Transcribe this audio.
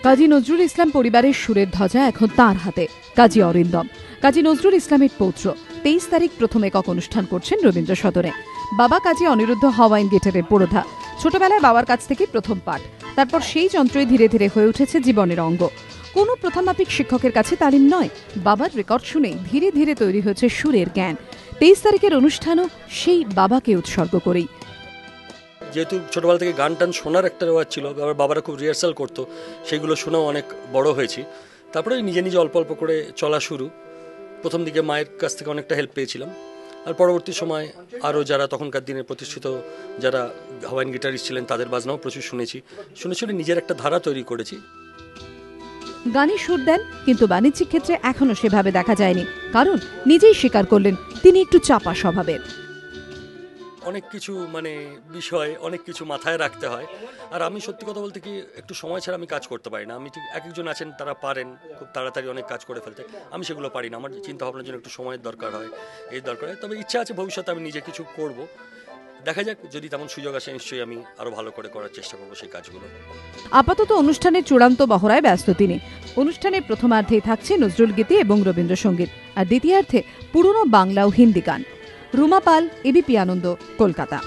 কাজী নজরুল ইসলাম পরিবারের সুরের ধ্বজা এখন তাঁর হাতে। কাজী অরিন্দম কাজী নজরুল ইসলামের পৌত্র। 23 তারিখ প্রথম একক অনুষ্ঠান করছেন রবীন্দ্র সদনে। বাবা কাজী অনিরুদ্ধ হাওয়াইন গিটারের পুরোধা। ছোটবেলায় বাবার কাছ থেকে প্রথম পাঠ, তারপর সেই যন্ত্রই ধীরে ধীরে হয়ে উঠেছে জীবনের অঙ্গ। কোনো প্রথমমাপিক শিক্ষকের কাছে তালিম নয়, বাবার রেকর্ড শুনেই ধীরে ধীরে তৈরি হয়েছে সুরের জ্ঞান। 23 তারিখের অনুষ্ঠানও সেই বাবাকে উৎসর্গ করেই। যেহেতু ছোটবেলা থেকে গান টান শোনার একটা রেওয়াজ ছিল, বাবারা খুব রিহার্সাল করতো, সেইগুলো শোনাও অনেক বড় হয়েছি। তারপরে নিজে নিজে অল্প অল্প করে চলা শুরু। প্রথম দিকে মায়ের কাছ থেকে অনেকটা হেল্প পেয়েছিলাম, আর পরবর্তী সময় আরও যারা তখনকার দিনে প্রতিষ্ঠিত যারা হাওয়াইন গিটারিস্ট ছিলেন তাদের বাজনাও প্রচুর শুনেছি। নিজের একটা ধারা তৈরি করেছি। গানে সুর দেন, কিন্তু বাণিজ্যিক ক্ষেত্রে এখনো সেভাবে দেখা যায়নি, কারণ নিজেই স্বীকার করলেন তিনি একটু চাপা স্বভাবের। অনেক কিছু বিষয় অনেক কিছু মাথায় রাখতে হয়, আর আমি সত্যি কথা বলতে কি একটু সময় ছাড়া আমি কাজ করতে পারি না। আমি ঠিক এক একজন আছেন তারা পারেন খুব তাড়াতাড়ি অনেক কাজ করে ফেলতে, আমি সেগুলো পারি না। আমার চিন্তা ভাবনার জন্য একটু সময়ের দরকার হয়, তবে ইচ্ছা আছে ভবিষ্যতে আমি নিজে কিছু করব। দেখা যাক, যদি তেমন সুযোগ আসে নিশ্চয়ই আমি আরো ভালো করে করার চেষ্টা করবো সেই কাজগুলো। আপাতত অনুষ্ঠানের চূড়ান্ত বহরায় ব্যস্ত তিনি। অনুষ্ঠানের প্রথমার্ধেই থাকছে নজরুল গীতি এবং রবীন্দ্রসঙ্গীত, আর দ্বিতীয়ার্ধে পুরনো বাংলা ও হিন্দি গান। রুমা পাল, এবিপি আনন্দ, কলকাতা।